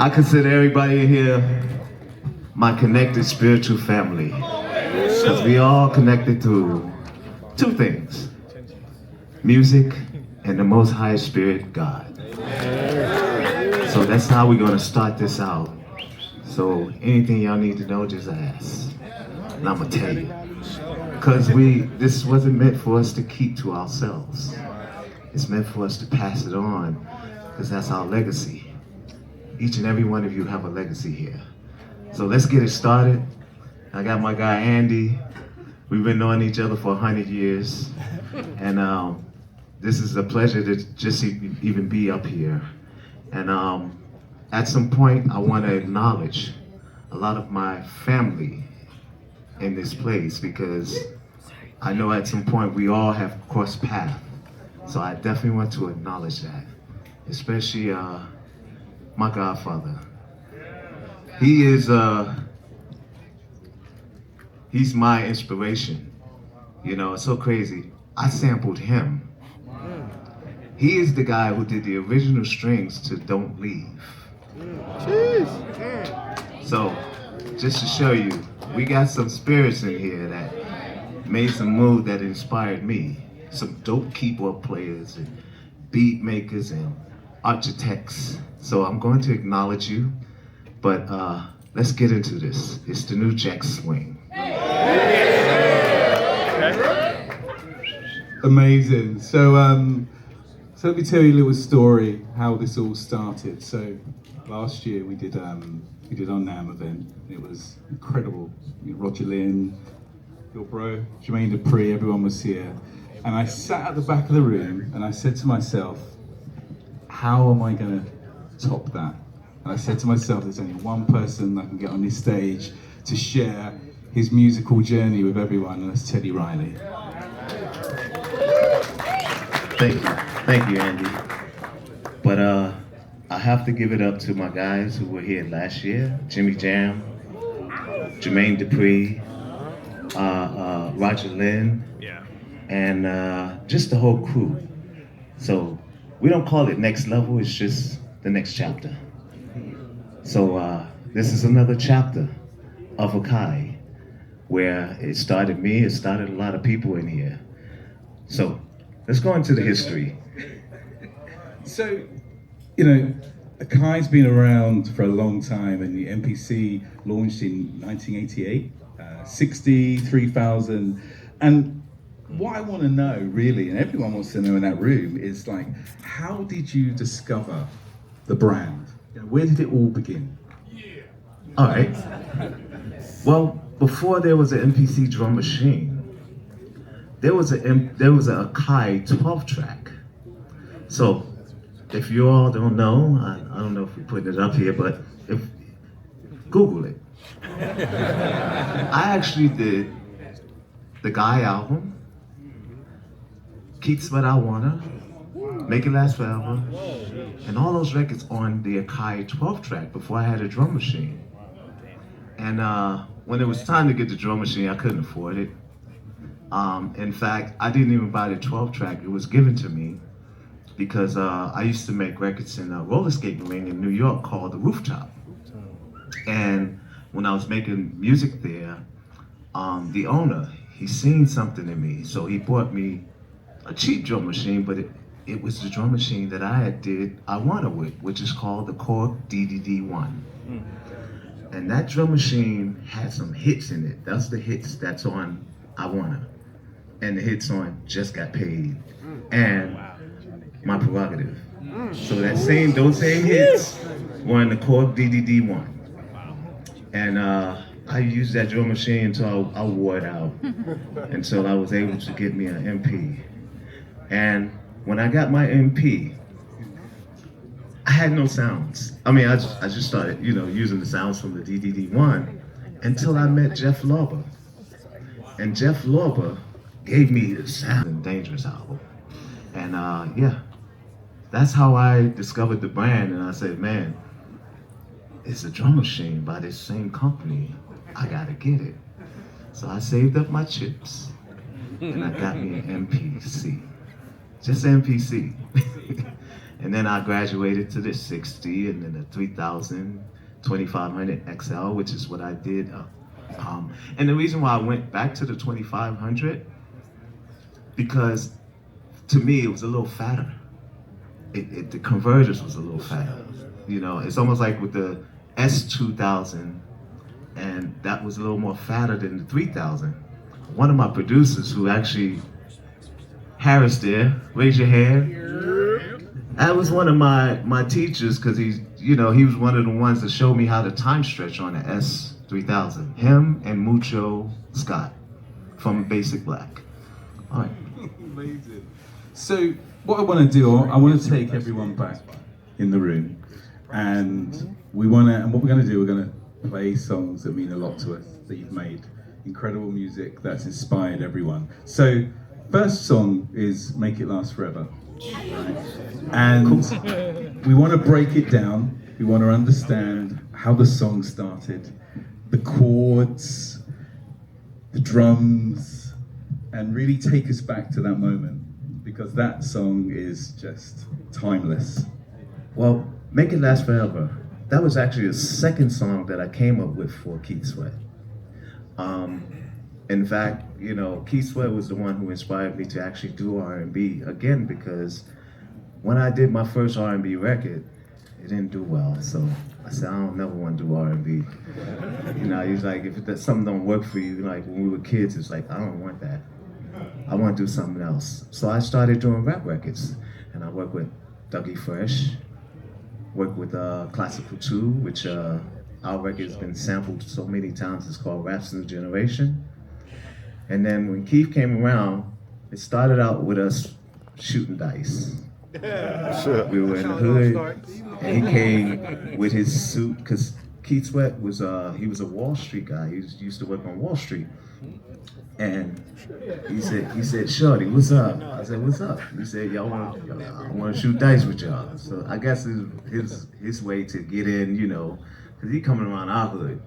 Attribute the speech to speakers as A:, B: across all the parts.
A: I consider everybody in here my connected spiritual family. Because we all connected to two things: music and the Most High Spirit, God. So that's how we're gonna start this out. So anything y'all need to know, just ask. And I'm gonna tell you. Because this wasn't meant for us to keep to ourselves. It's meant for us to pass it on, because that's our legacy. Each and every one of you have a legacy here. So let's get it started. I got my guy Andy. We've been knowing each other for 100 years. And this is a pleasure to just even be up here. And at some point, I want to acknowledge a lot of my family in this place, because I know at some point we all have crossed paths. So I definitely want to acknowledge that, especially my godfather. He is, he's my inspiration. You know, it's so crazy. I sampled him. He is the guy who did the original strings to Don't Leave. So, just to show you, we got some spirits in here that made some moves that inspired me. Some dope keyboard players and beat makers and architects. So I'm going to acknowledge you, but let's get into this. It's the new Jack Swing.
B: Amazing. So let me tell you a little story how this all started. So last year we did our NAMM event. It was incredible. Roger Lynn, your bro, Jermaine Dupri, everyone was here. And I sat at the back of the room and I said to myself, how am I going to top that? And I said to myself, there's only one person that can get on this stage to share his musical journey with everyone, and that's Teddy Riley.
A: Thank you, Andy. But I have to give it up to my guys who were here last year: Jimmy Jam, Jermaine Dupri, Roger Lynn, and just the whole crew. So we don't call it next level, it's just the next chapter. So this is another chapter of Akai, where it started me, it started a lot of people in here. So let's go into the history.
B: So, you know, Akai's been around for a long time, and the MPC launched in 1988, 63,000. And what I want to know, really, and everyone wants to know in that room, is like, how did you discover the brand? You know, where did it all begin?
A: All right. Well, before there was an MPC drum machine, there was a Akai 12-track. So, if you all don't know, I don't know if we put it up here, but if Google it. I actually did the Guy album, Keep What I Wanna, Make It Last Forever, and all those records on the Akai 12-track before I had a drum machine. And when it was time to get the drum machine, I couldn't afford it. In fact, I didn't even buy the 12-track. It was given to me because I used to make records in a roller skating ring in New York called the Rooftop. And when I was making music there, the owner, he seen something in me, so he bought me a cheap drum machine, but it was the drum machine that I had did I Wanna with, which is called the Korg DDD1. And that drum machine had some hits in it. That's the hits that's on I Wanna, and the hits on Just Got Paid, and My Prerogative. So those same hits were in the Korg DDD1. And I used that drum machine until I wore it out, until I was able to get me an MP. And when I got my MP, I had no sounds. I mean, I just started, using the sounds from the DDD1 until I met Jeff Lorber. And Jeff Lorber gave me the sound in Dangerous album. And that's how I discovered the brand. And I said, man, it's a drum machine by this same company. I gotta get it. So I saved up my chips and I got me an MPC. Just MPC. And then I graduated to the 60 and then the 3000, 2500 XL, which is what I did. And the reason why I went back to the 2500, because to me it was a little fatter. The convergence was a little fatter. You know, it's almost like with the S2000, and that was a little more fatter than the 3000. One of my producers who actually, Harris there, raise your hand. That was one of my teachers, because he was one of the ones that showed me how to time stretch on the S3000. Him and Mucho Scott from Basic Black. All right.
B: Amazing. So what I want to do, I want to take everyone back in the room, and what we're going to do, we're going to play songs that mean a lot to us, that you've made. Incredible music that's inspired everyone. So first song is Make It Last Forever. And we want to break it down. We want to understand how the song started, the chords, the drums, and really take us back to that moment, because that song is just timeless.
A: Well, Make It Last Forever, that was actually the second song that I came up with for Keith Sweat. In fact, Keith Sweat was the one who inspired me to actually do R&B again, because when I did my first R&B record, it didn't do well. So I said, I don't never want to do R&B. He's like, if something don't work for you, like when we were kids, it's like, I don't want that. I want to do something else. So I started doing rap records, and I worked with Dougie Fresh, worked with Classical 2, which our record has been sampled so many times. It's called Rap's New Generation. And then when Keith came around, it started out with us shooting dice. We were in the hood, and he came with his suit, because Keith Sweat was he was a Wall Street guy. He used to work on Wall Street. And he said, Shorty, what's up? I said, what's up? He said, I want to shoot dice with y'all. So I guess his way to get in, because he coming around our hood.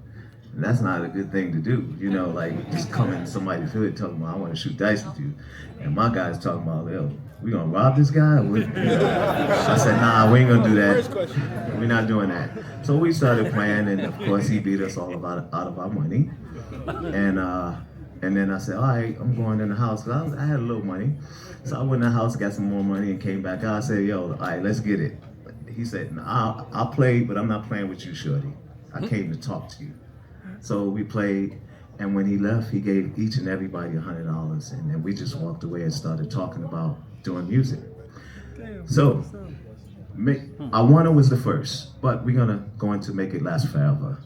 A: And that's not a good thing to do, like just come in somebody's hood talking about, I want to shoot dice with you. And my guy's talking about, yo, we gonna rob this guy? I said, nah, we ain't gonna do that. We're not doing that. So we started playing, and of course he beat us all out of our money. And then I said, all right, I'm going in the house, because I had a little money. So I went in the house, got some more money, and came back out. I said, yo, all right, let's get it. He said, nah, I'll play, but I'm not playing with you, Shorty. I came to talk to you. So we played, and when he left, he gave each and everybody $100, and then we just walked away and started talking about doing music. So, I Wanna was the first, but we're gonna go into Make It Last Forever.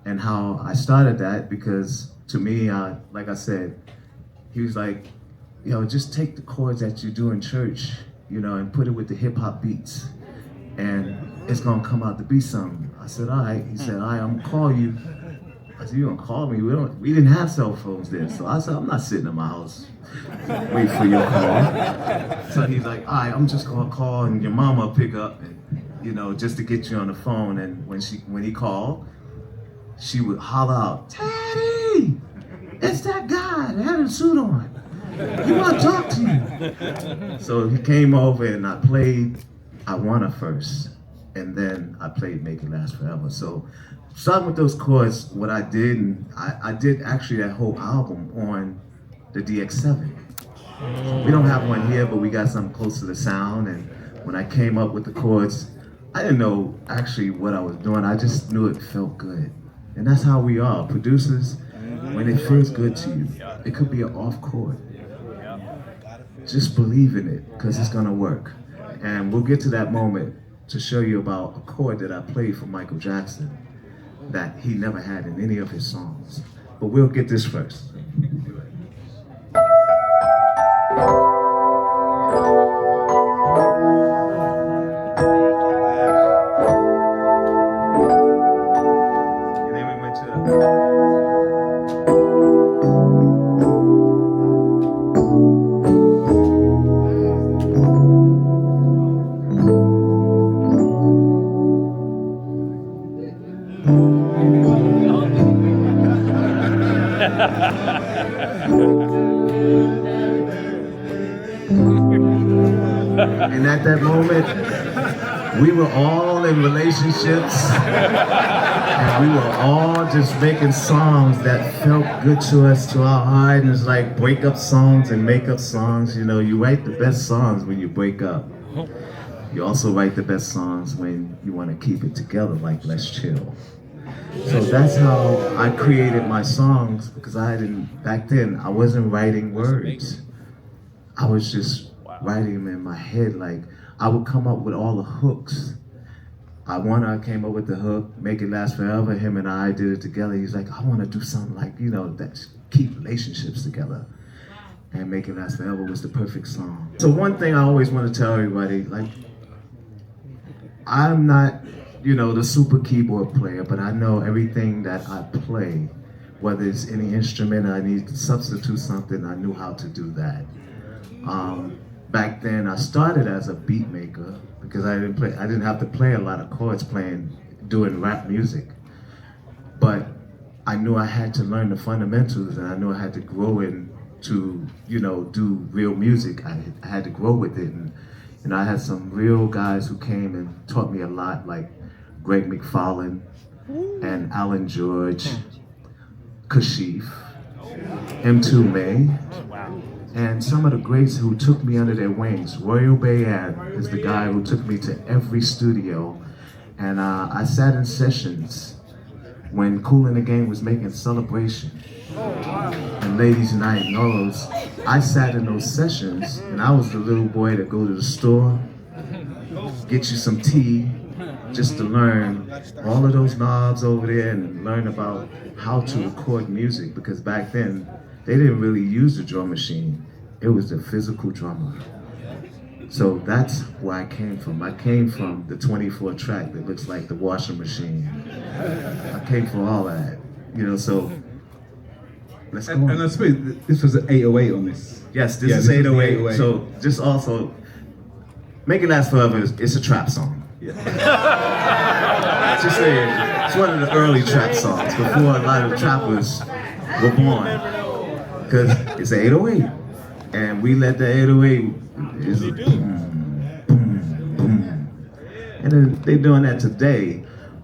A: And how I started that, because to me, like I said, he was like, just take the chords that you do in church, and put it with the hip hop beats, and it's gonna come out to be something. I said, all right. He said, all right, I'm gonna call you. I said, you gonna call me? We didn't have cell phones then. So I said, I'm not sitting in my house wait for your call. So he's like, all right, I'm just gonna call, and your mama will pick up, and, just to get you on the phone. And when he called, she would holler out, Teddy, it's that guy that had a suit on. He wanna talk to you. So he came over, and I played I Wanna first, and then I played Make It Last Forever. So starting with those chords, what I did, and I did actually that whole album on the DX7. We don't have one here, but we got something close to the sound. And when I came up with the chords, I didn't know actually what I was doing. I just knew it felt good. And that's how we are, producers. When it feels good to you, it could be an off chord. Just believe in it, because it's gonna work. And we'll get to that moment to show you about a chord that I played for Michael Jackson that he never had in any of his songs. But we'll get this first. And then we went to the... And at that moment, We were all in relationships, and we were all just making songs that felt good to us, to our heart. And it's like breakup songs and makeup songs. You know, you write the best songs when you break up. You also write the best songs when you want to keep it together, like Let's Chill. So that's how I created my songs, because back then, I wasn't writing words. I was just writing them in my head. Like, I would come up with all the hooks. I came up with the hook, Make It Last Forever. Him and I did it together. He's like, I want to do something like, you know, that keep relationships together. And Make It Last Forever was the perfect song. So one thing I always want to tell everybody, like, I'm not, you know, the super keyboard player, but I know everything that I play, whether it's any instrument I need to substitute something, I knew how to do that. Back then, I started as a beat maker because I didn't have to play a lot of chords doing rap music. But I knew I had to learn the fundamentals, and I knew I had to grow into, you know, do real music. I had to grow with it. And I had some real guys who came and taught me a lot, like Greg McFarlane and Alan George, Kashif, M2 May, and some of the greats who took me under their wings. Royal Bayad is the guy who took me to every studio, and I sat in sessions when Kool and the Gang was making Celebration. And Ladies Night Knows, I sat in those sessions, and I was the little boy that go to the store, get you some tea, just to learn all of those knobs over there and learn about how to record music, because back then, they didn't really use the drum machine. It was the physical drummer. So that's where I came from. I came from the 24 track that looks like the washing machine. I came from all that, you know, so let's go on.
B: And I suppose this was an 808 on this.
A: Yes, this is 808. So just also, Make It Last Forever, it's a trap song. Yeah. Just saying, it's one of the early trap songs before a lot of the trappers were born. Because it's an 808, and we let the 808 is boom, boom, boom. And then they're doing that today,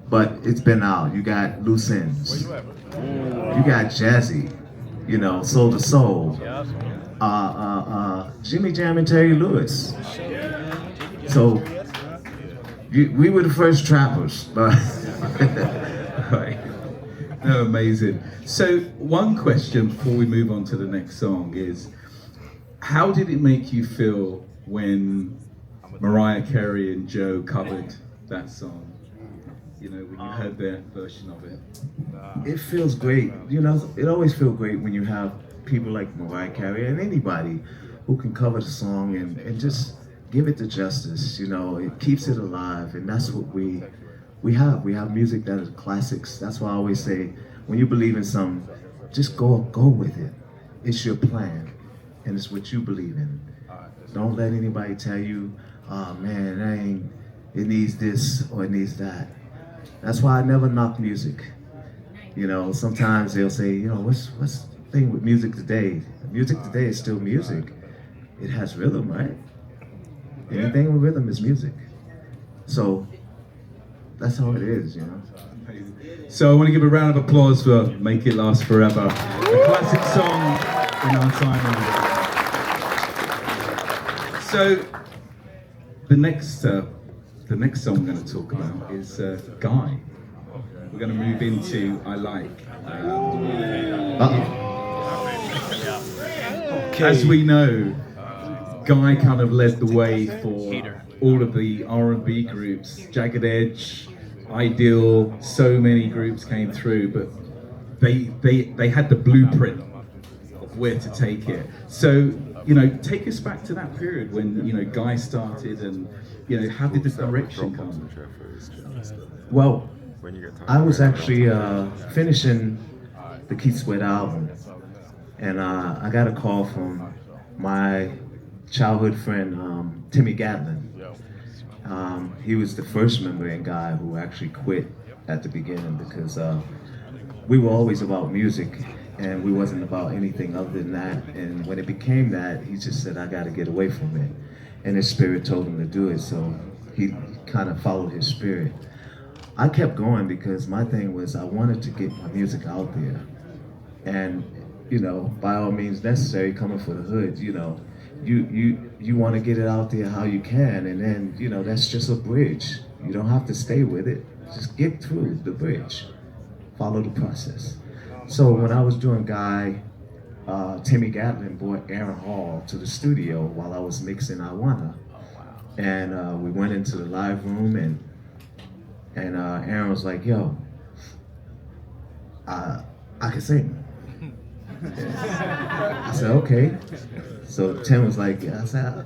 A: but it's been out. You got Loose Ends, you got Jazzy, you know, Soul to Soul, Jimmy Jam and Terry Lewis. So we were the first trappers, but right.
B: Oh, amazing. So one question before we move on to the next song is, how did it make you feel when Mariah Carey and Joe covered that song? You know, when you heard their version of it.
A: It feels great. You know, it always feels great when you have people like Mariah Carey and anybody who can cover the song and just give it the justice. You know, it keeps it alive, and that's what we have. We have music that is classics. That's why I always say, when you believe in something, just go with it. It's your plan, and it's what you believe in. Don't let anybody tell you, oh man, it needs this or it needs that. That's why I never knock music. You know, sometimes they'll say, you know, what's the thing with music today? Music today is still music. It has rhythm, right? Anything with rhythm is music. So that's how it is, you know.
B: So I want to give a round of applause for Make It Last Forever, a classic song in our time. So the next song we're going to talk about is Guy. We're going to move into I Like. As we know, Guy kind of led the way for all of the R&B groups, Jagged Edge, Ideal, so many groups came through, but they had the blueprint of where to take it. So, you know, take us back to that period when, you know, Guy started, and, you know, how did the direction come?
A: Well, I was actually finishing the Keith Sweat album, and I got a call from my childhood friend, Timmy Gatlin. He was the first member and guy who actually quit at the beginning, because we were always about music and we wasn't about anything other than that. And when it became that, he just said, I got to get away from it. And his spirit told him to do it. So he kind of followed his spirit. I kept going because my thing was I wanted to get my music out there. And, you know, by all means necessary, coming for the hood, you know, you want to get it out there how you can, and then, you know, that's just a bridge. You don't have to stay with it. Just get through the bridge. Follow the process. So when I was doing Guy, Timmy Gatlin brought Aaron Hall to the studio while I was mixing I Wanna. And we went into the live room, and Aaron was like, yo, I can sing. I said, okay. So Tim was like, I said,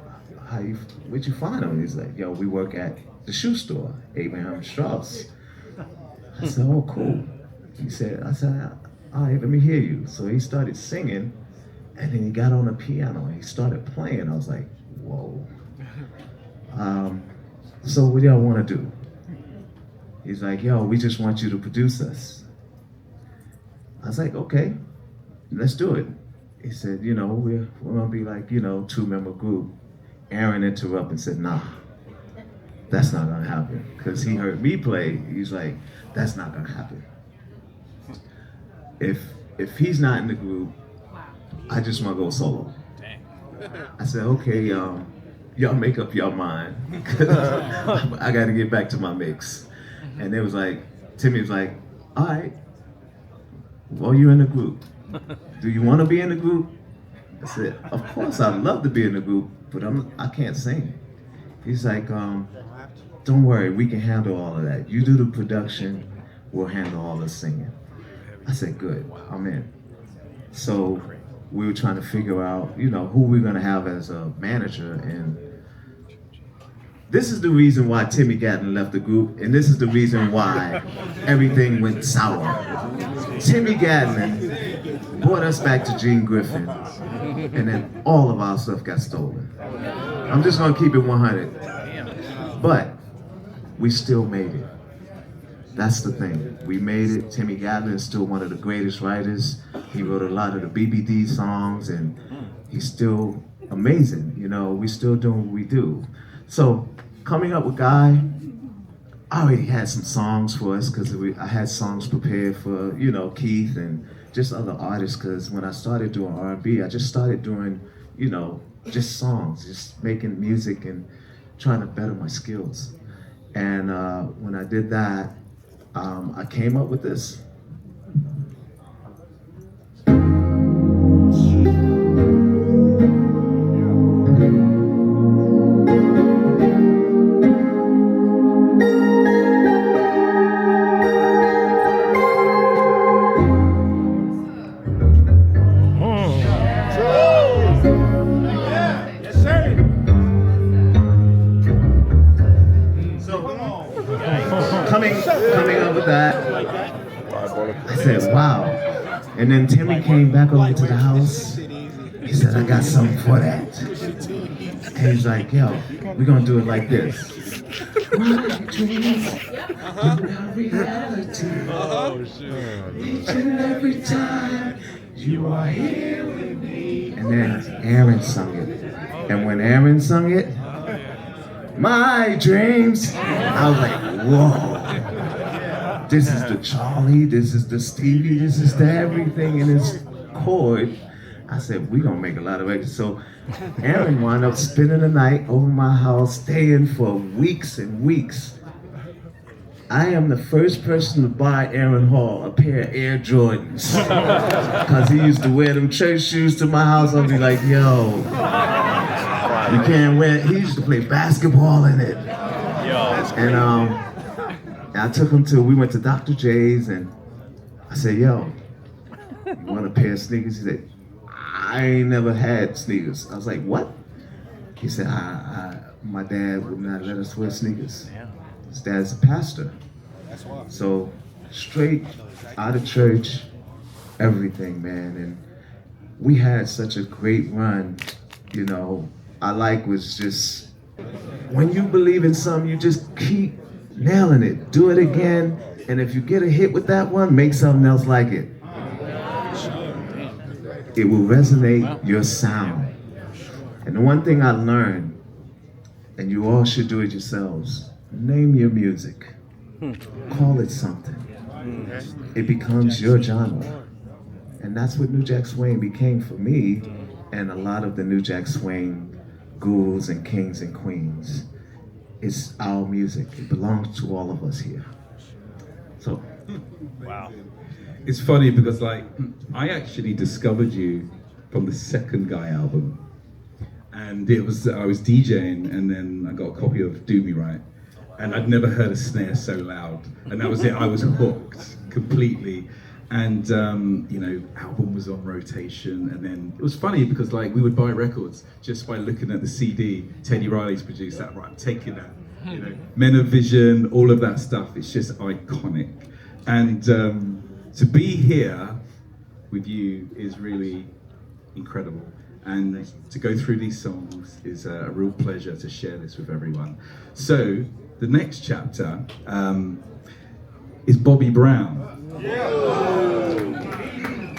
A: where'd you find him? He's like, yo, we work at the shoe store, Abraham Strauss. I said, oh, cool. I said, all right, let me hear you. So he started singing, and then he got on the piano and he started playing. I was like, whoa. So what do y'all want to do? He's like, yo, we just want you to produce us. I was like, okay, let's do it. He said, you know, we're gonna be like, you know, 2-member group. Aaron interrupted and said, nah, that's not gonna happen. Because he heard me play, he's like, that's not gonna happen. If he's not in the group, I just wanna go solo. I said, okay, y'all make up your mind. I gotta get back to my mix. And it was like, Timmy was like, all right, well, you're in the group. Do you want to be in the group? I said, of course, I'd love to be in the group, but I can't sing. He's like, don't worry, we can handle all of that. You do the production, we'll handle all the singing. I said, good, I'm in. So we were trying to figure out, you know, who we're gonna have as a manager, and this is the reason why Timmy Gatlin left the group, and this is the reason why everything went sour. Timmy Gatlin brought us back to Gene Griffin, and then all of our stuff got stolen. I'm just gonna keep it 100. But we still made it. That's the thing. We made it. Timmy Gatlin is still one of the greatest writers. He wrote a lot of the BBD songs, and he's still amazing. You know, we still doing what we do. So coming up with Guy, I already had some songs for us because I had songs prepared for, you know, Keith and just other artists, because when I started doing R&B, I just started doing, you know, just songs, just making music and trying to better my skills. And when I did that, I came up with this. Coming up with that, I said, wow. And then Timmy came back over to the house. He said, I got something for that. And he's like, yo, we're gonna do it like this. My dreams are now reality. Each and every time you are here with me. And then Aaron sung it. And when Aaron sung it, my dreams, I was like, whoa. This is the Charlie, this is the Stevie, this is the everything in his chord. I said, we're gonna make a lot of records. So Aaron wound up spending the night over my house, staying for weeks and weeks. I am the first person to buy Aaron Hall a pair of Air Jordans. Because he used to wear them church shoes to my house. I'd be like, yo, you can't wear it. He used to play basketball in it. And I took him we went to Dr. J's, and I said, yo, you want a pair of sneakers? He said, I ain't never had sneakers. I was like, what? He said, my dad would not let us wear sneakers. His dad's a pastor. So straight out of church, everything, man. And we had such a great run, you know. Was just, when you believe in something, you just keep nailing it. Do it again, and if you get a hit with that one, make something else like it. It will resonate your sound. And the one thing I learned and you all should do it yourselves. Name your music. Call it something. It becomes your genre. And that's what New Jack Swing became for me and a lot of the New Jack Swing ghouls and kings and queens. It's our music. It belongs to all of us here. So.
C: Wow.
B: It's funny because like I actually discovered you from the Second Guy album, and I was DJing, and then I got a copy of Do Me Right, and I'd never heard a snare so loud, and that was it. I was hooked completely, and album was on rotation, and then it was funny because like we would buy records just by looking at the CD. Teddy Riley's produced that, right? I'm taking that. Men of Vision, all of that stuff. It's just iconic, and to be here with you is really incredible. And to go through these songs is a real pleasure to share this with everyone. So the next chapter is Bobby Brown.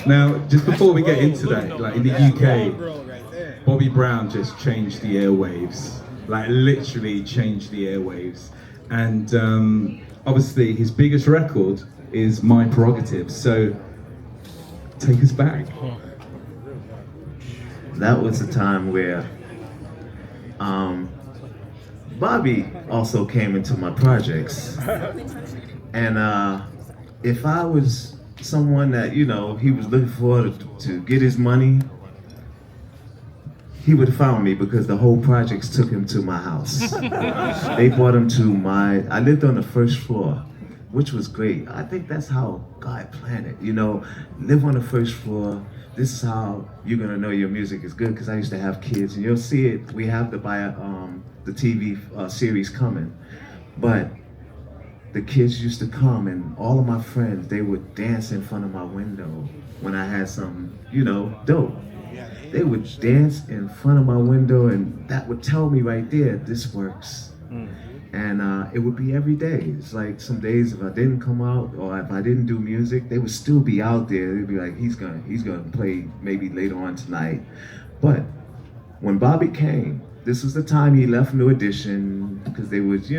B: Now, just before we get into that, like in the UK, Bobby Brown just changed the airwaves, like literally changed the airwaves. And obviously his biggest record is My Prerogative, so take us back.
A: That was a time where Bobby also came into my projects. And if I was someone that, he was looking for to get his money, he would have found me because the whole projects took him to my house. They brought him to I lived on the first floor, which was great. I think that's how God planned it, live on the first floor. This is how you're gonna know your music is good, because I used to have kids, and you'll see it, we have the TV series coming, but the kids used to come, and all of my friends, they would dance in front of my window when I had some, dope. They would dance in front of my window, and that would tell me right there, this works. And it would be every day. It's like some days if I didn't come out or if I didn't do music, they would still be out there. They'd be like, he's gonna play maybe later on tonight. But when Bobby came, this was the time he left New Edition, because they was,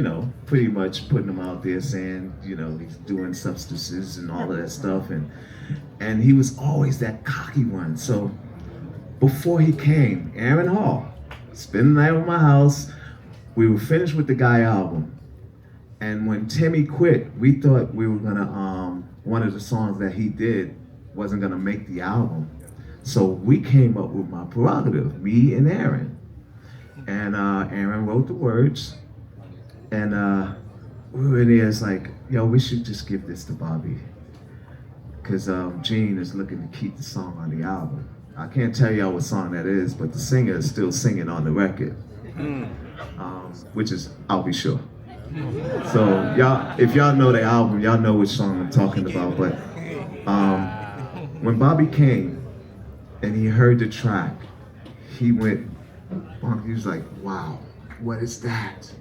A: pretty much putting him out there saying, he's doing substances and all of that stuff. And he was always that cocky one. So before he came, Aaron Hall, spending the night at my house, we were finished with the Guy album, and when Timmy quit, we thought we were gonna, one of the songs that he did wasn't gonna make the album. So we came up with My Prerogative, me and Aaron. And Aaron wrote the words, and we were in there, it's like, we should just give this to Bobby, because Gene is looking to keep the song on the album. I can't tell y'all what song that is, but the singer is still singing on the record. Which is I'll Be Sure. So y'all, if y'all know the album, y'all know which song I'm talking about. But when Bobby came and he heard the track, he went, he was like, wow, what is that?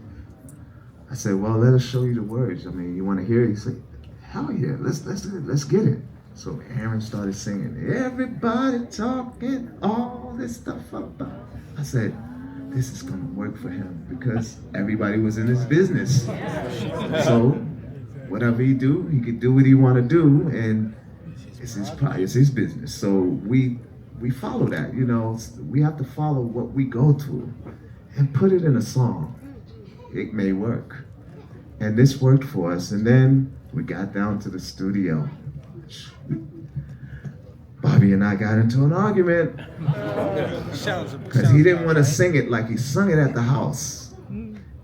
A: I said, well, let us show you the words. I mean, you want to hear it? He said, hell yeah, let's get it. So Aaron started singing, everybody talking all this stuff about. I said, this is gonna work for him, because everybody was in his business. So whatever he do, he could do what he want to do, and it's his business. So we follow that, we have to follow what we go through and put it in a song. It may work. And this worked for us. And then we got down to the studio. Bobby and I got into an argument because he didn't want to sing it like he sung it at the house.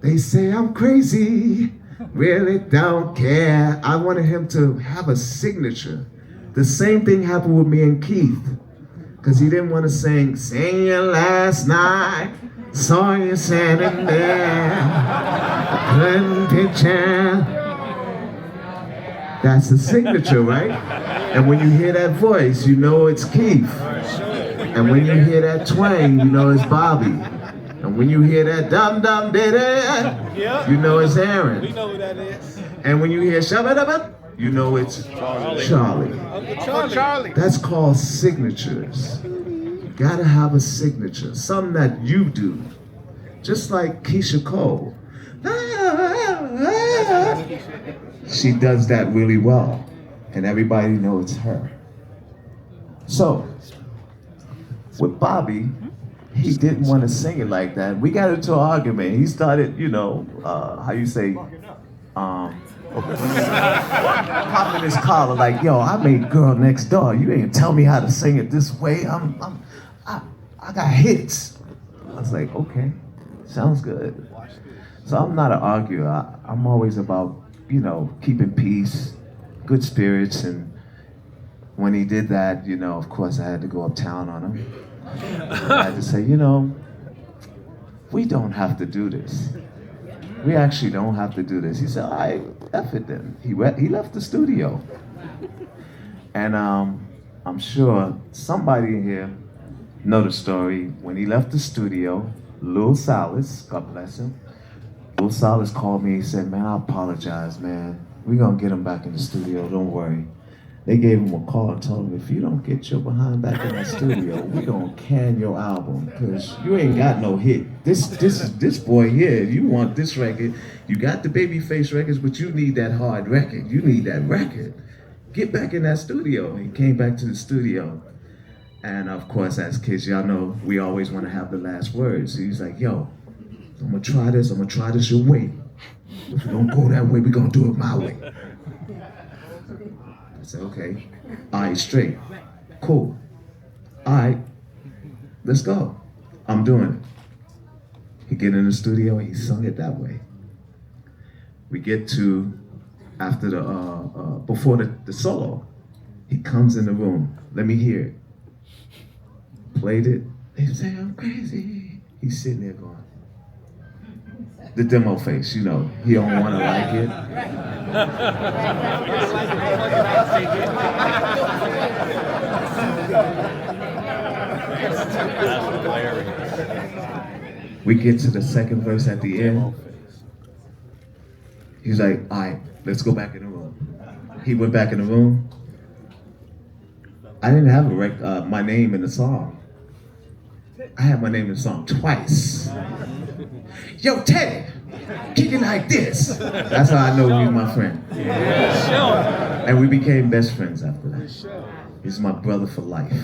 A: They say I'm crazy, really don't care. I wanted him to have a signature. The same thing happened with me and Keith, because he didn't want to sing you last night, saw you standing there, I couldn't picture. That's the signature, right? And when you hear that voice, you know it's Keith. And when you hear that twang, you know it's Bobby. And when you hear that dum-dum diddy, you know it's Aaron.
C: We know who that is.
A: And when you hear shabba-dabba, you know it's Charlie.
C: Uncle Charlie.
A: That's called signatures. You gotta have a signature, something that you do just like Keisha Cole. She does that really well, and everybody knows it's her. So, with Bobby, he didn't want to sing it like that. We got into an argument. He started, how you say, popping his collar like, yo, I made Girl Next Door. You ain't tell me how to sing it this way. I got hits. I was like, okay, sounds good. So I'm not an arguer. I'm always about, keeping peace, good spirits, and when he did that, of course I had to go uptown on him. I had to say, we don't have to do this. We actually don't have to do this. He said, all right, F it then. He left the studio. And I'm sure somebody in here know the story. When he left the studio, Lil Salas, God bless him, Lil Salas called me. He said, man, I apologize, man. We're going to get him back in the studio, don't worry. They gave him a call and told him, if you don't get your behind back in the studio, we're going to can your album, because you ain't got no hit. This boy here, you want this record, you got the Babyface records, but you need that hard record. You need that record. Get back in that studio. He came back to the studio. And of course, as kids, y'all know, we always want to have the last word. So he's like, yo, I'm going to try this your way. If we don't go that way, we're going to do it my way. I said, okay, all right, straight, cool. All right, let's go. I'm doing it. He get in the studio and he sung it that way. We get to, after before the solo, he comes in the room, let me hear it. Played it, they say I'm crazy. He's sitting there going, the demo face, he don't want to like it. We get to the second verse at the end. He's like, all right, let's go back in the room. He went back in the room. I didn't have my name in the song. I had my name in the song twice. Yo, Teddy, kick it like this. That's how I know he's my friend. And we became best friends after that. He's my brother for life.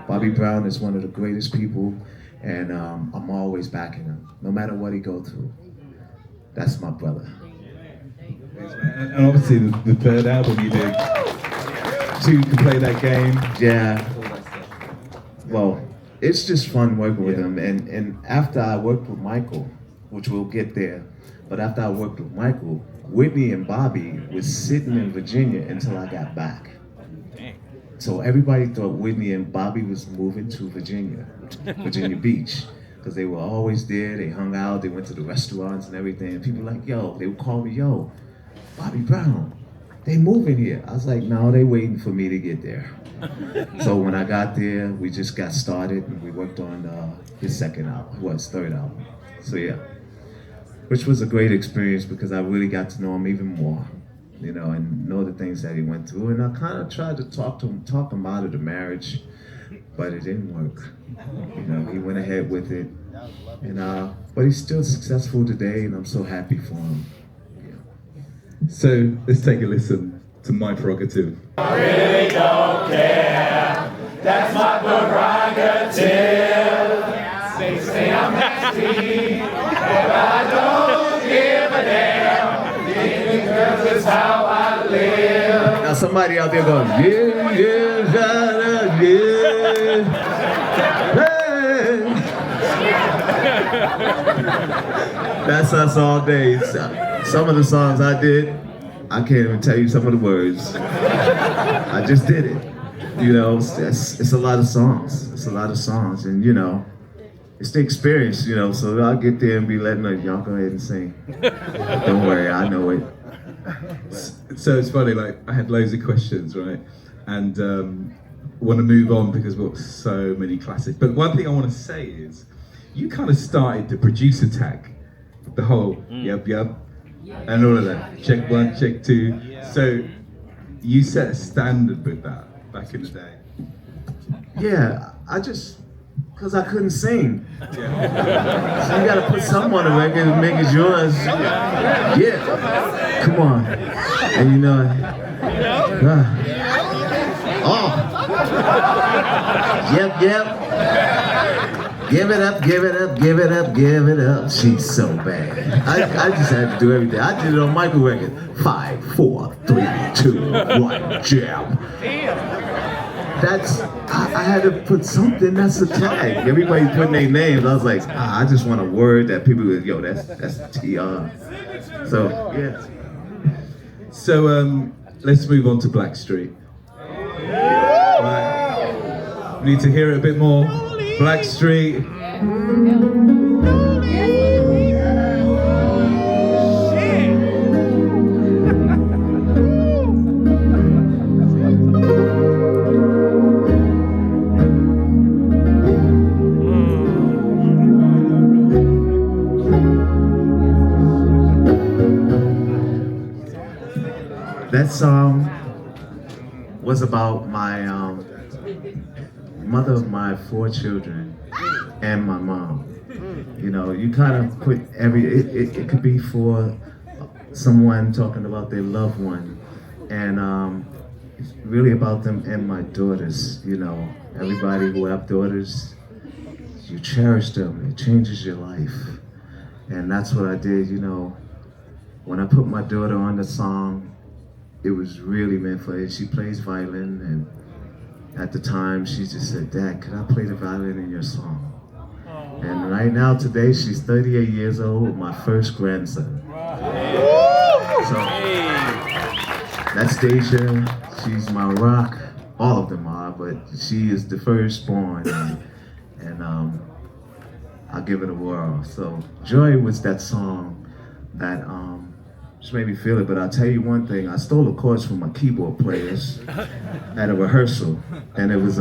A: Bobby Brown is one of the greatest people, and I'm always backing him, no matter what he go through. That's my brother.
B: And obviously the third album you did, so you can play that game.
A: Yeah. Well, it's just fun working with him, and after I worked with Michael, which we'll get there, but after I worked with Michael, Whitney and Bobby was sitting in Virginia until I got back. So everybody thought Whitney and Bobby was moving to Virginia Beach, because they were always there, they hung out, they went to the restaurants and everything, and people were like, yo, they would call me, yo, Bobby Brown, they moving here. I was like, no, they waiting for me to get there. So when I got there, we just got started and we worked on his third album. So yeah, which was a great experience because I really got to know him even more, and know the things that he went through. And I kind of tried to talk him out of the marriage, but it didn't work. He went ahead with it, and but he's still successful today, and I'm so happy for him.
B: So let's take a listen to My Prerogative.
D: I really don't care, that's my prerogative. They say I'm nasty, but I don't give a damn. Because it's how I live.
A: Now somebody out there going, yeah, yeah, yeah. That's us all day. Some of the songs I did, I can't even tell you some of the words. I just did it. It's a lot of songs. It's a lot of songs, and it's the experience, so I'll get there and be letting y'all go ahead and sing. Don't worry, I know it.
B: So it's funny, like I had loads of questions, right? And want to move on because we've got so many classics. But one thing I want to say is, you kind of started the producer tag, the whole yep, and all of that. Check one, check two. So you set a standard with that back in the day.
A: Yeah, I just Because I couldn't sing. So you gotta put something on the record and make it yours. Yeah. Come on. And you know, oh. Yep. Give it up, give it up, give it up, give it up. She's so bad. I just had to do everything. I did it on Michael record. 5, 4, 3, 2, 1, jam. I had to put something that's a tag. Everybody putting their names. I was like, I just want a word that people would, yo, that's TR. So, yeah.
B: So let's move on to Blackstreet. Right. We need to hear it a bit more. Blackstreet.
A: That song was about my mother of my 4 children and my mom. You know, you kind of put it could be for someone talking about their loved one, and it's really about them and my daughters. You know, everybody who have daughters, you cherish them. It changes your life, and that's what I did. You know, when I put my daughter on the song, it was really meant for her. She plays violin, and at the time she just said, "Dad, can I play the violin in your song?" And right now, today, she's 38 years old with my first grandson. So that's Deja. She's my rock. All of them are, but she is the firstborn, and I'll give it a whirl. So Joy was that song that just made me feel it. But I'll tell you one thing: I stole the chords from my keyboard players at a rehearsal, and it was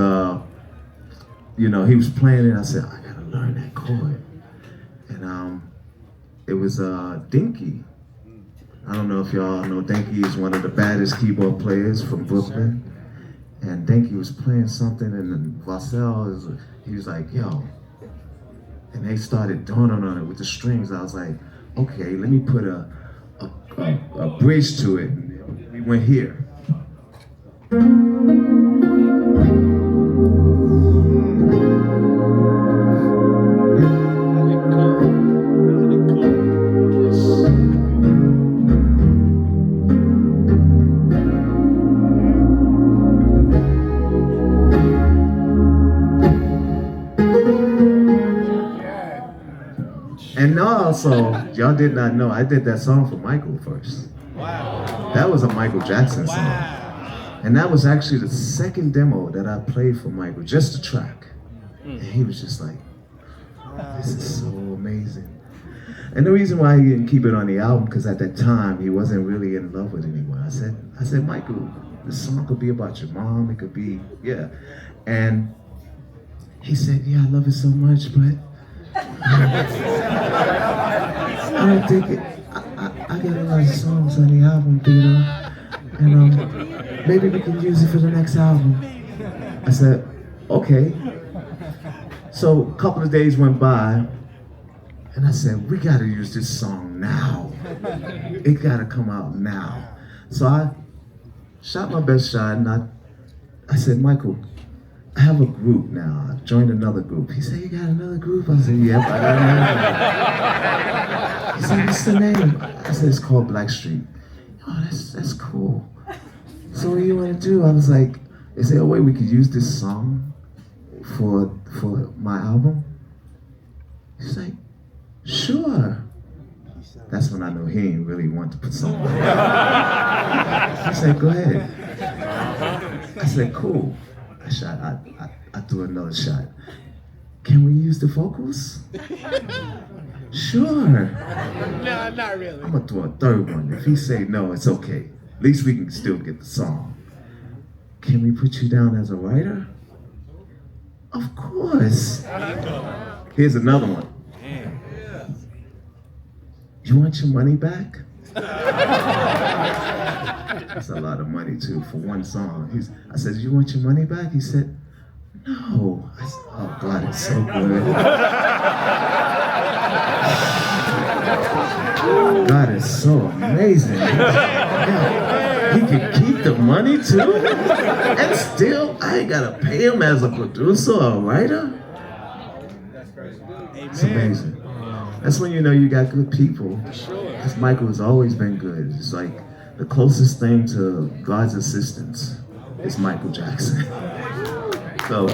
A: you know, he was playing it. I said, I gotta learn that chord, and it was Dinky. I don't know if y'all know Dinky is one of the baddest keyboard players from Brooklyn, and Dinky was playing something, and then Vassell he was like, yo, and they started dawning on it with the strings. I was like, okay, let me put a bridge to it. We went here. And also, y'all did not know, I did that song for Michael first. Wow. That was a Michael Jackson song. Wow. And that was actually the second demo that I played for Michael, just a track. And he was just like, this is so amazing. And the reason why he didn't keep it on the album, because at that time, he wasn't really in love with anyone. I said, Michael, this song could be about your mom, it could be, yeah. And he said, yeah, I love it so much, but I don't think it. I got a lot of songs on the album, Peter, and maybe we can use it for the next album. I said, okay. So a couple of days went by, and I said, we gotta use this song now. It gotta come out now. So I shot my best shot, and I said, Michael, I have a group now. I joined another group. He said, you got another group? I said, yep, I got another group. He said, what's the name? I said, it's called Blackstreet. Oh, that's cool. So what do you want to do? I was like, they said, oh wait, we could use this song for my album? He's like, sure. That's when I knew he didn't really want to put something on. He said, go ahead. I said, cool. I threw another shot. Can we use the vocals? Sure.
C: No, not really.
A: I'm gonna throw a third one. If he say no, it's okay. At least we can still get the song. Can we put you down as a writer? Of course. Here's another one. You want your money back? That's a lot of money too for one song. I said, you want your money back? He said, no. I said, oh God, it's so good. God is so amazing. Yeah, he can keep the money too, and still I ain't gotta pay him as a producer or a writer. It's amazing. That's when you know you got good people. Because Michael has always been good. It's like the closest thing to God's assistance is Michael Jackson. So,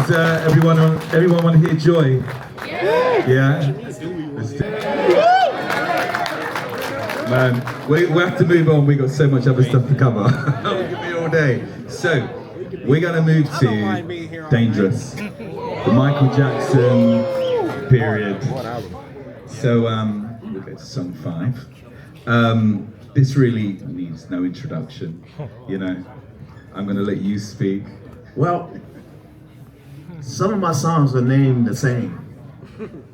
B: Does everyone want to hear Joy? Yeah? Man, we have to move on. We got so much other stuff to cover. We could be all day. So, we're going to move to Dangerous, the Michael Jackson period. So, we'll get to song 5. This really needs no introduction, you know. I'm going to let you speak.
A: Well, some of my songs are named the same.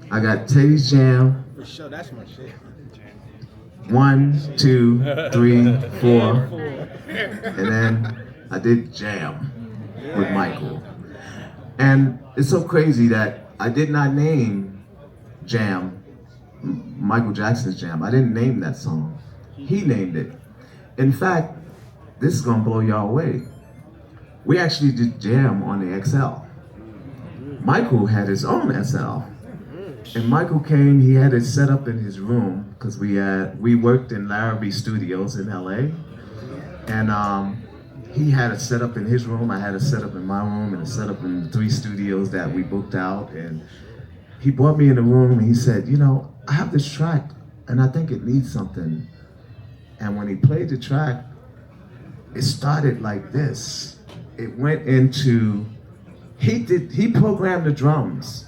A: I got Teddy's Jam.
C: For sure, that's my shit.
A: 1, 2, 3, 4. And then I did Jam with Michael. And it's so crazy that I did not name Jam, Michael Jackson's Jam. I didn't name that song. He named it. In fact, this is gonna blow y'all away. We actually did Jam on the XL. Michael had his own SL. And Michael came, he had it set up in his room, because we worked in Larrabee Studios in LA. And he had it set up in his room, I had it set up in my room, and it set up in the 3 studios that we booked out. And he brought me in the room and he said, you know, I have this track and I think it needs something. And when he played the track, it started like this. It went into, he programmed the drums.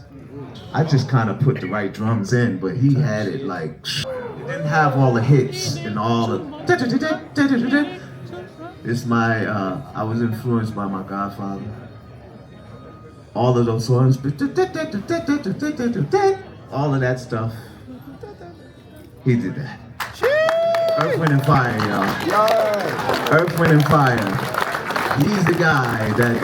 A: I just kind of put the right drums in, but he had it like, it didn't have all the hits and all the, it's my, I was influenced by my godfather. All of those songs, all of that stuff, he did that. Earth, Wind, and Fire, y'all. Earth, Wind, and Fire. He's the guy that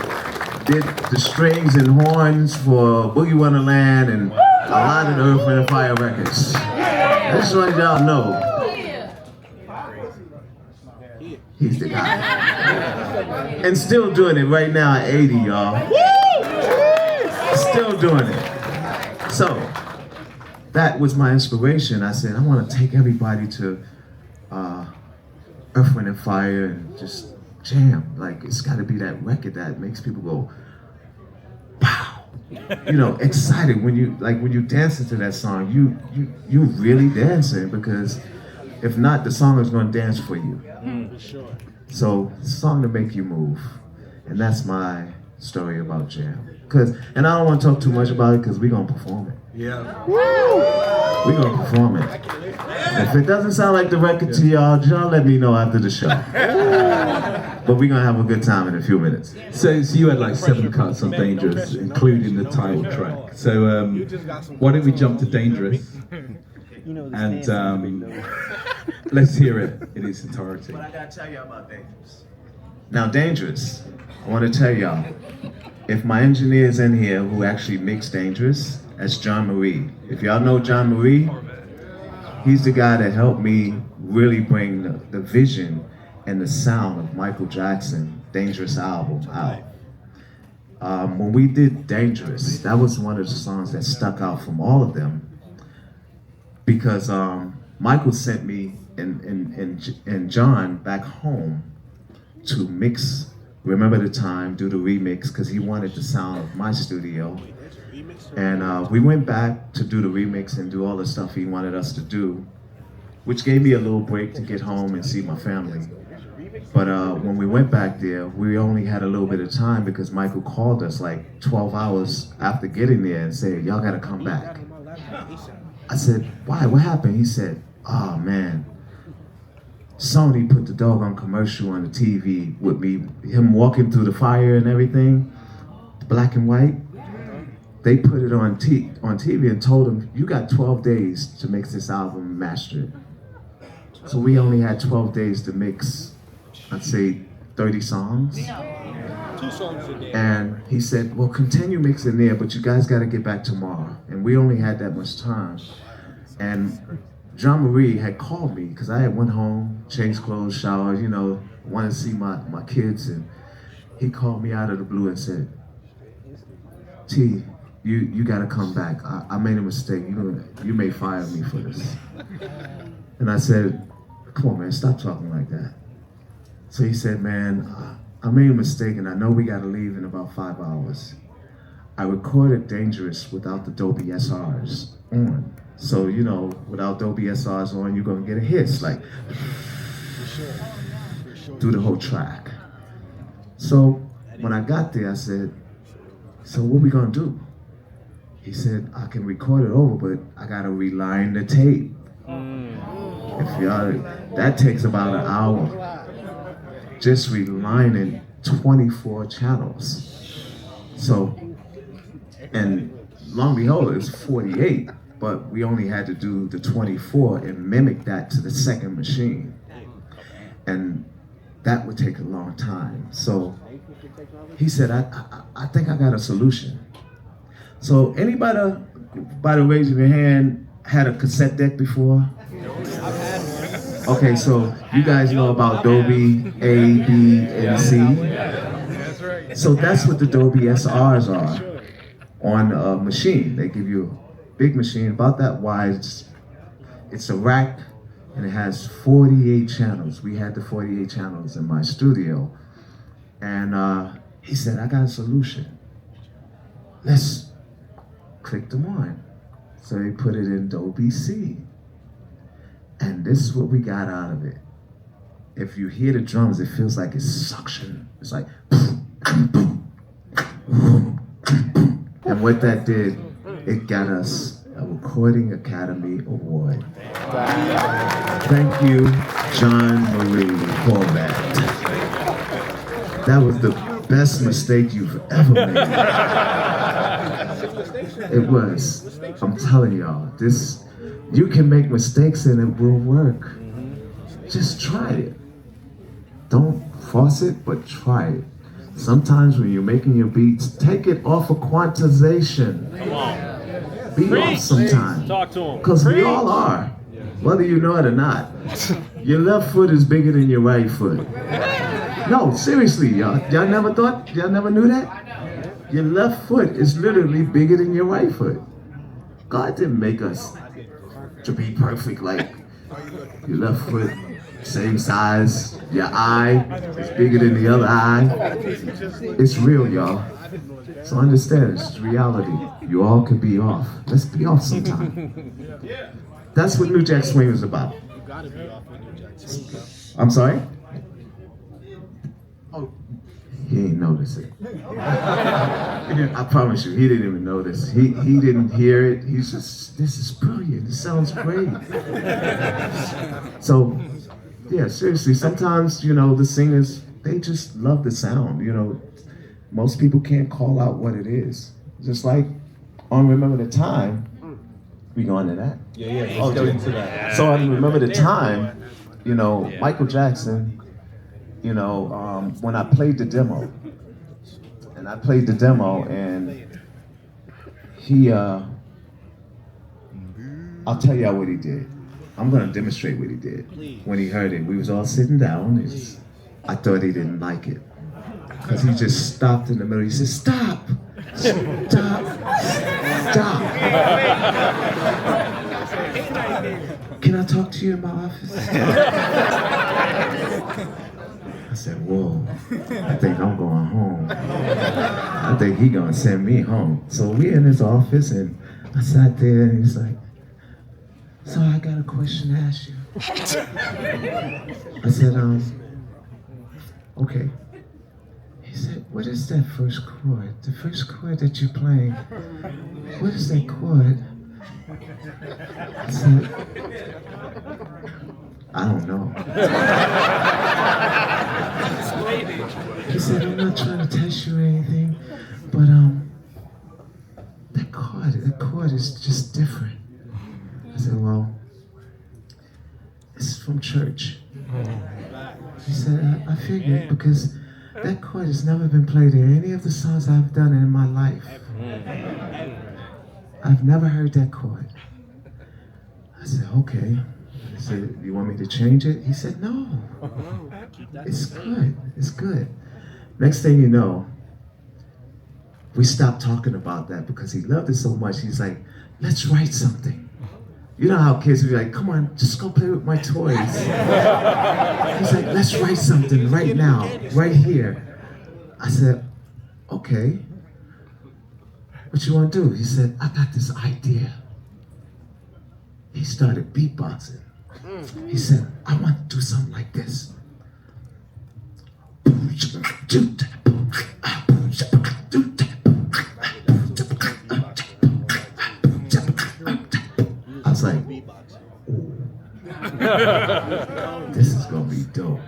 A: did the strings and horns for Boogie Wonderland and a lot of the Earth, Wind, and Fire records. I just want y'all to know. He's the guy. And still doing it right now at 80, y'all. Still doing it. So, that was my inspiration. I said, I want to take everybody to Earth, Wind, and Fire and just jam. Like, it's got to be that record that makes people go, wow. You know, excited when you dance into that song, you really dancing, because if not, the song is going to dance for you.
C: For sure.
A: So, it's a song to make you move. And that's my story about jam. And I don't want to talk too much about it because we're going to perform it.
B: Yeah.
A: We're going to perform it. If it doesn't sound like the record to y'all let me know after the show. But we're going to have a good time in a few minutes.
B: So you had like 7 cuts on Dangerous, including the title track. So why don't we jump to Dangerous? And let's hear it in its entirety.
A: But I got to tell y'all about Dangerous. Now, Dangerous, I want to tell y'all, if my engineer's in here who actually mixed Dangerous, that's John Marie. If y'all know John Marie, he's the guy that helped me really bring the vision and the sound of Michael Jackson, Dangerous album out. When we did Dangerous, that was one of the songs that stuck out from all of them, because Michael sent me and John back home to mix Remember the Time, do the remix, because he wanted the sound of my studio. And we went back to do the remix and do all the stuff he wanted us to do, which gave me a little break to get home and see my family. But when we went back there, we only had a little bit of time because Michael called us like 12 hours after getting there and said, y'all gotta come back. I said, why, what happened? He said, oh man, Sony put the doggone commercial on the TV with me, him walking through the fire and everything, black and white. They put it on TV and told him, you got 12 days to mix this album and master it. So we only had 12 days to mix, I'd say 30 songs.
C: 2 songs a day.
A: And he said, well, continue mixing there, but you guys got to get back tomorrow. And we only had that much time. And John Marie had called me because I had went home, changed clothes, showered, you know, wanted to see my kids. And he called me out of the blue and said, T, you got to come back. I made a mistake. You may fire me for this. And I said, come on, man, stop talking like that. So he said, man, I made a mistake and I know we got to leave in about 5 hours. I recorded Dangerous without the Dolby SRs on. So, you know, without Dolby SRs on, you're going to get a hiss, like, through the whole track. So when I got there, I said, so what we going to do? He said, I can record it over, but I got to reline the tape. If y'all, that takes about an hour. Just relining 24 channels. So, and long behold, it was 48, but we only had to do the 24 and mimic that to the second machine. And that would take a long time. So he said, I think I got a solution. So anybody, by the raise of your hand, had a cassette deck before? Okay, so you guys know about Dolby A, B, and C. So that's what the Dolby SRs are on a machine. They give you a big machine about that wide. It's a rack and it has 48 channels. We had the 48 channels in my studio. And he said, I got a solution. Let's click them on. So they put it in Dolby C. And this is what we got out of it. If you hear the drums, it feels like it's suction. It's like, and what that did, it got us a Recording Academy Award. Thank you, John Marie, for that. That was the best mistake you've ever made. It was. I'm telling y'all, this. You can make mistakes and it will work. Just try it. Don't force it, but try it. Sometimes when you're making your beats, take it off of quantization. Be off sometimes.
E: Talk to him.
A: Because we all are, whether you know it or not. Your left foot is bigger than your right foot. No, seriously, y'all never thought, y'all never knew that? Your left foot is literally bigger than your right foot. God didn't make us to be perfect, like your left foot, same size, your eye is bigger than the other eye. It's real, y'all. So understand, it's reality. You all can be off. Let's be off sometime. That's what New Jack Swing is about. I'm sorry? Oh, he ain't notice it. I promise you, he didn't even notice. He didn't hear it. He's just, this is brilliant. It sounds great. So, yeah, seriously, sometimes, you know, the singers, they just love the sound. You know, most people can't call out what it is. Just like on Remember the Time, we go into that?
C: Yeah, let's go into that.
A: So on Remember the Time, you know, Michael Jackson, you know, when I played the demo, and he, I'll tell y'all what he did. I'm gonna demonstrate what he did. When he heard it, we was all sitting down. I thought he didn't like it. Because he just stopped in the middle. He said, stop, stop, stop. Can I talk to you in my office? I said, whoa, I think I'm going home. I think he gonna send me home. So we in his office and I sat there and he's like, so I got a question to ask you. I said, okay. He said, what is that first chord? The first chord that you're playing, what is that chord? I said, I don't know. He said, I'm not trying to test you or anything, but that chord is just different. I said, well, it's from church. He said, I figured because that chord has never been played in any of the songs I've done in my life. I've never heard that chord. I said, okay. I said, you want me to change it? He said, no. It's good. It's good. Next thing you know, we stopped talking about that because he loved it so much. He's like, let's write something. You know how kids be like, come on, just go play with my toys. He's like, let's write something right now, right here. I said, okay. What you want to do? He said, I got this idea. He started beatboxing. He said, I want to do something like this. I was like, this is gonna be dope.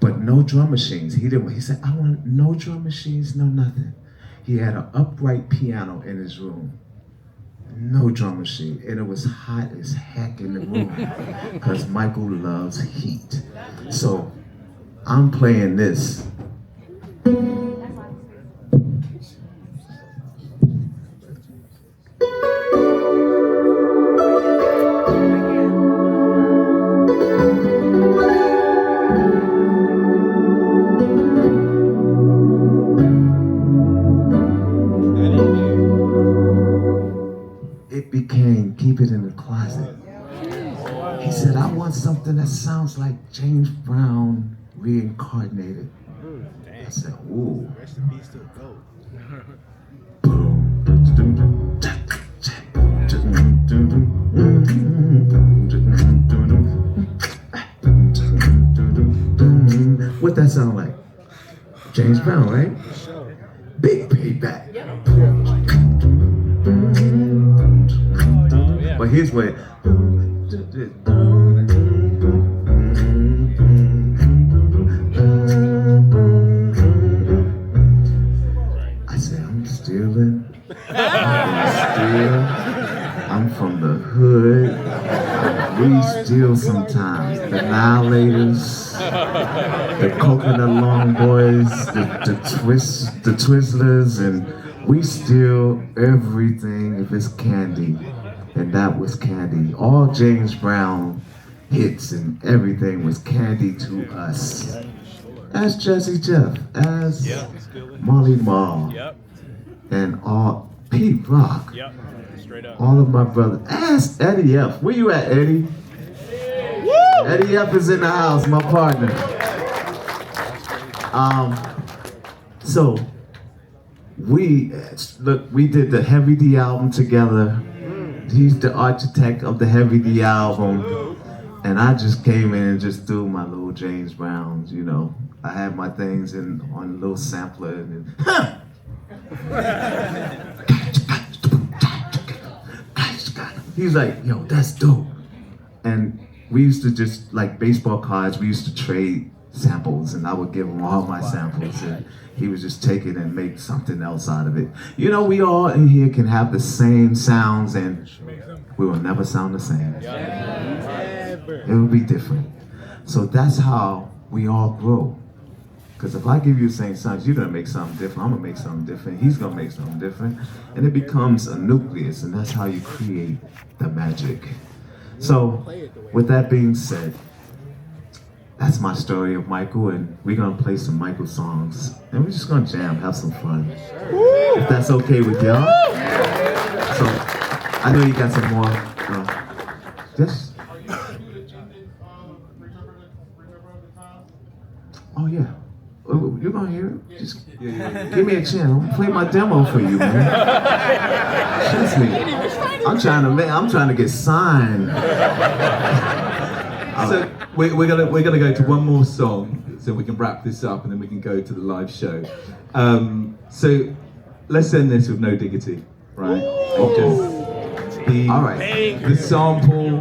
A: But no drum machines. He said, I want no drum machines, no nothing. He had an upright piano in his room. No drum machine. And it was hot as heck in the room because Michael loves heat. So I'm playing this. Keep it in the closet. He said, I want something that sounds like James Brown Reincarnated. I said, ooh. What that sound like? James Brown, right? Big payback. But here's what I said, I'm stealing. I'm from the hood. We steal sometimes. The Annihilators, the Coconut Long Boys, the Twizzlers, and we steal everything if it's candy. And that was candy. All James Brown hits and everything was candy to us. As Jazzy Jeff, as Molly Mall, and all Pete Rock, all of my brothers. Ask Eddie F. Where you at, Eddie? Eddie F is in the house, my partner. So we did the Heavy D album together. He's the architect of the Heavy D album, and I just came in and just threw my little James Browns, you know. I had my things on a little sampler, and he's like, yo, that's dope. And we used to just, like baseball cards, we used to trade samples, and I would give him all my samples, and he would just take it and make something else out of it. You know, we all in here can have the same sounds, and we will never sound the same. It will be different. So that's how we all grow. Because if I give you the same sounds, you're gonna make something different, I'm gonna make something different, he's gonna make something different, and it becomes a nucleus, and that's how you create the magic. So, with that being said, that's my story of Michael, and we're gonna play some Michael songs, and we're just gonna jam, have some fun. If that's okay with y'all. So, I know you got some more. Just. Oh yeah. You're gonna hear it. Just give me a chance. I'll play my demo for you, man. Trust me. I'm trying to get signed.
B: So we're gonna go to one more song, so we can wrap this up, and then we can go to the live show. So let's end this with No Diggity, right?
A: All right.
B: The sample,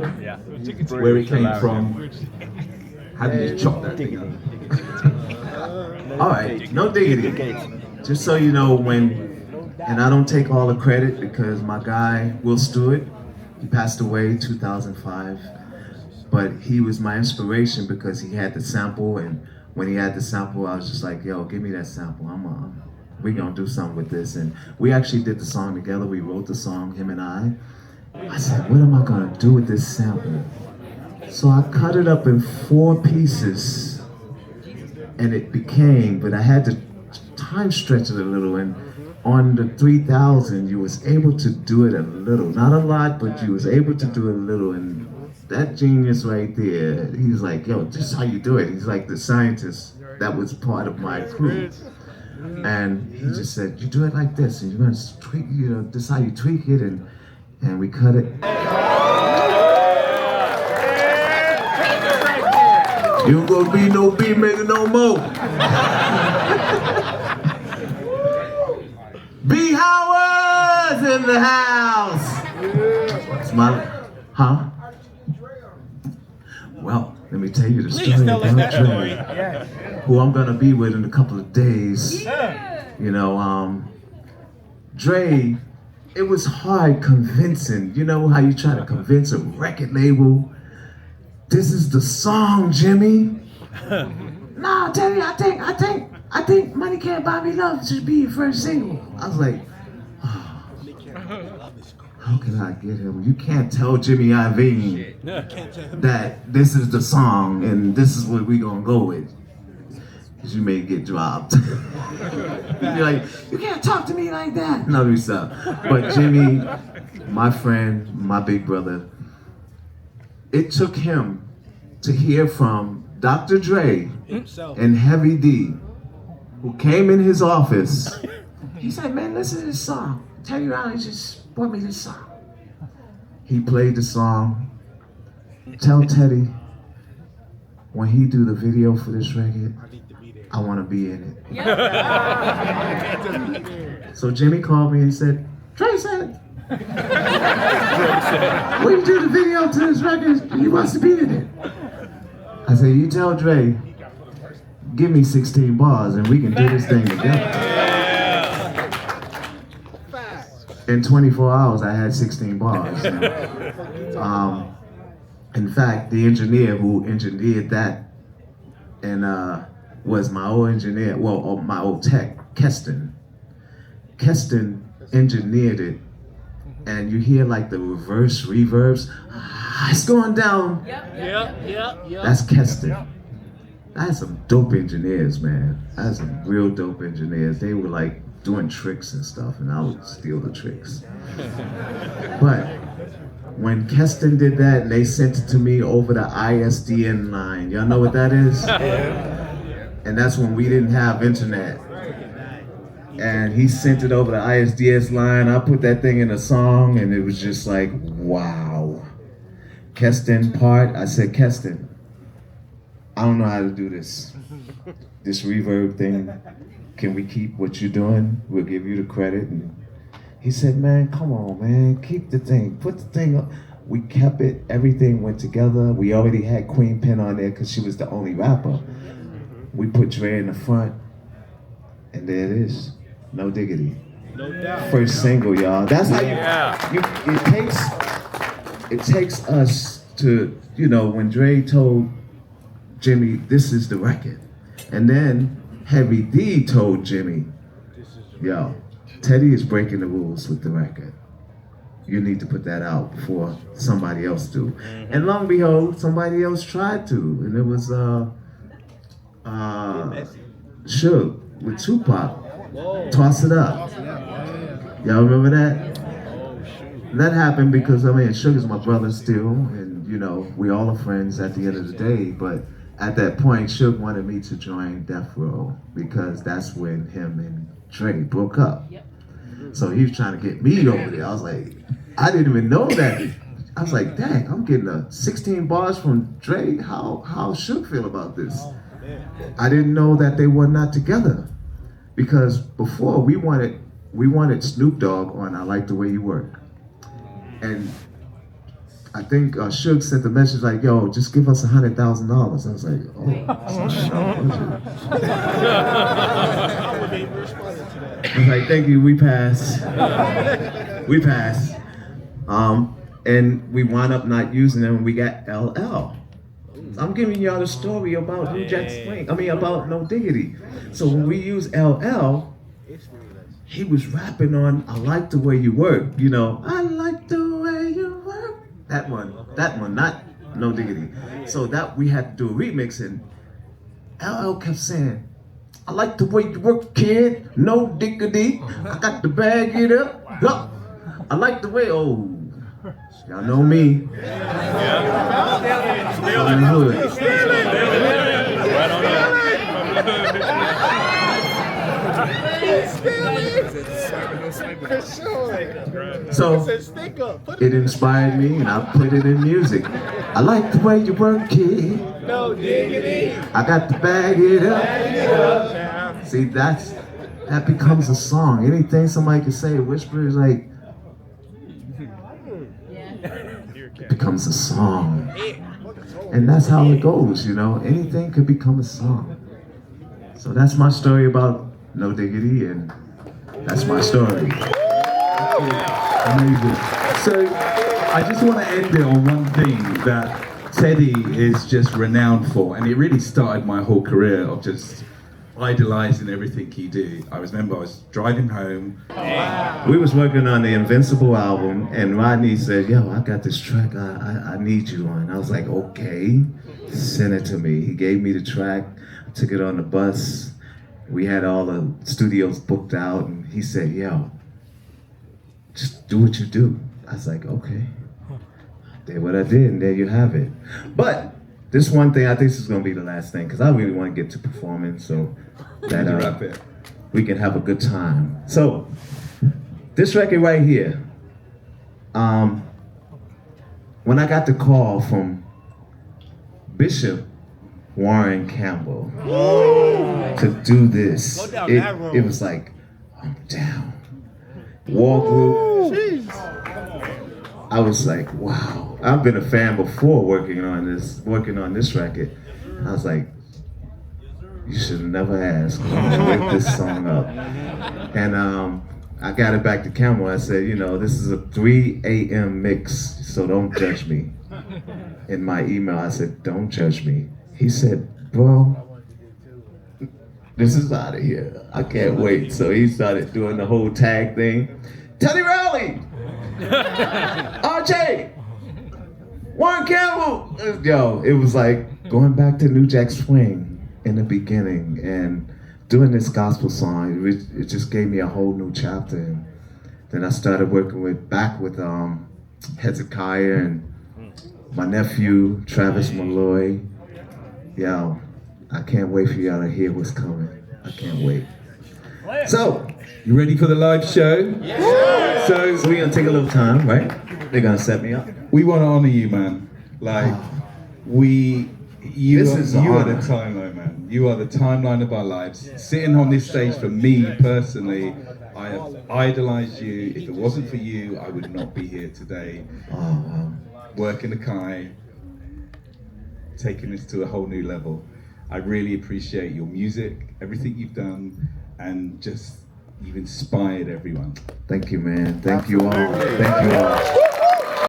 B: where it came from. How did you chop that thing up?
A: All right, No Diggity. Just so you know, and I don't take all the credit because my guy, Will Stewart, he passed away 2005. But he was my inspiration because he had the sample, and when he had the sample, I was just like, yo, give me that sample. We gonna do something with this. And we actually did the song together. We wrote the song, him and I. I said, what am I gonna do with this sample? So I cut it up in 4 pieces, and it became, but I had to time stretch it a little, and on the 3000, you was able to do it a little. Not a lot, but you was able to do it a little, and that genius right there, he's like, yo, this is how you do it. He's like the scientist that was part of my crew. And he just said, you do it like this, and you're gonna tweak, this is how you tweak it, and we cut it. You ain't gonna be no beat maker no more. B. Howard's in the house. It's my, huh? Well, let me tell you the story about Dre, who I'm gonna be with in a couple of days. Dre, it was hard convincing. You know how you try to convince a record label? This is the song, Jimmy. No, I'll tell you, I think Money Can't Buy Me Love should be your first single. I was like, oh, how can I get him? You can't tell Jimmy Iovine that this is the song and this is what we gonna go with. Cause you may get dropped. You're like, you can't talk to me like that. No, we stop. But Jimmy, my friend, my big brother, it took him to hear from Dr. Dre and Heavy D, who came in his office. He said, man, listen to this song. Teddy Riley just brought me this song. He played the song. Tell Teddy, when he do the video for this record, I want to be in it. So Jimmy called me and said, Dre said, when you do the video to this record, he wants to be in it. I said, you tell Dre, give me 16 bars and we can do this thing together. In 24 hours, I had 16 bars. In fact, the engineer who engineered that and was my old engineer, my old tech, Keston. Keston engineered it, and you hear like the reverse reverbs. It's going down. Yep. That's Keston. I had some dope engineers, man. I had some real dope engineers. They were like doing tricks and stuff, and I would steal the tricks. But when Keston did that, and they sent it to me over the ISDN line. Y'all know what that is? And that's when we didn't have internet. And he sent it over the ISDS line. I put that thing in a song, and it was just like, wow. Keston part, I said, Keston, I don't know how to do this. This reverb thing, can we keep what you're doing? We'll give you the credit. And he said, man, come on, man, keep the thing, put the thing up. We kept it, everything went together. We already had Queen Pen on there because she was the only rapper. We put Dre in the front, and there it is. No Diggity.
C: No doubt.
A: First single, y'all. That's how it takes us to, when Dre told Jimmy, this is the record. And then Heavy D told Jimmy, yo, Teddy is breaking the rules with the record. You need to put that out before somebody else do. And lo and behold, somebody else tried to. And it was Suge with Tupac. Toss It Up. Y'all remember that? That happened because, Suge is my brother still, and we all are friends at the end of the day, but at that point, Suge wanted me to join Death Row because that's when him and Dre broke up. So he was trying to get me over there. I was like, I didn't even know that. I was like, dang, I'm getting 16 bars from Dre. How Suge feel about this? I didn't know that they were not together. Because before we wanted Snoop Dogg on I Like the Way You Work. And I think Suge sent a message like, yo, just give us $100,000. I was like, I was like, thank you, we pass. We pass. And we wound up not using them. We got LL. I'm giving y'all the story about New Jack Swing. I mean, about No Diggity. So when we use LL, he was rapping on "I Like the Way You Work." You know, I like the way you work. That one, not No Diggity. So that we had to do a remix, and LL kept saying, "I like the way you work, kid. No diggity. I got to bag it up. Go. I like the way." Oh, y'all know me. In the hood. So it inspired me, and I put it in music. I like the way you work, kid.
D: No diggity.
A: I got to bag it up. See, that becomes a song. Anything somebody can say, whisper is like, it becomes a song. And that's how it goes, you know. Anything could become a song. So that's my story about No Diggity, and that's my story.
C: Amazing. So I just want to end it on one thing that Teddy is just renowned for, and it really started my whole career of just idolizing everything he did. I remember I was driving home.
A: We was working on the Invincible album, and Rodney said, "Yo, I got this track I need you on." I was like, "Okay, send it to me." He gave me the track, I took it on the bus. We had all the studios booked out, and he said, "Yo, just do what you do." I was like, "Okay." Did what I did, and there you have it. But this one thing, I think this is gonna be the last thing, because I really want to get to performing, so that we can have a good time. So this record right here, when I got the call from Bishop Warren Campbell to do this, it was like, I'm down. War Group. I was like, wow. I've been a fan before working on this record. I was like, you should have never asked. Wake this song up. And I got it back to Campbell. I said, you know, this is a 3 a.m. mix, so don't judge me. In my email, I said, don't judge me. He said, bro, this is out of here. I can't wait. So he started doing the whole tag thing. Teddy Riley! RJ! Warren Campbell! Yo, it was like going back to New Jack Swing in the beginning and doing this gospel song. It just gave me a whole new chapter. And then I started working back with Hezekiah and my nephew, Travis Malloy. Yo, I can't wait for y'all to hear what's coming. I can't wait. So,
C: You ready for the live show?
A: yeah. So we're gonna take a little time, right? They're gonna set me up.
C: We want to honor you, man. Like, you
A: This
C: are
A: is
C: the
A: honor.
C: timeline, man. You are the timeline of our lives. Sitting on this stage, for me personally, I have idolized you. If it wasn't for you, I would not be here today.
A: Oh, wow.
C: Working Akai, taking this to a whole new level. I really appreciate your music, everything you've done, and just you've inspired everyone.
A: Thank you, man. Thank you all. Thank you all.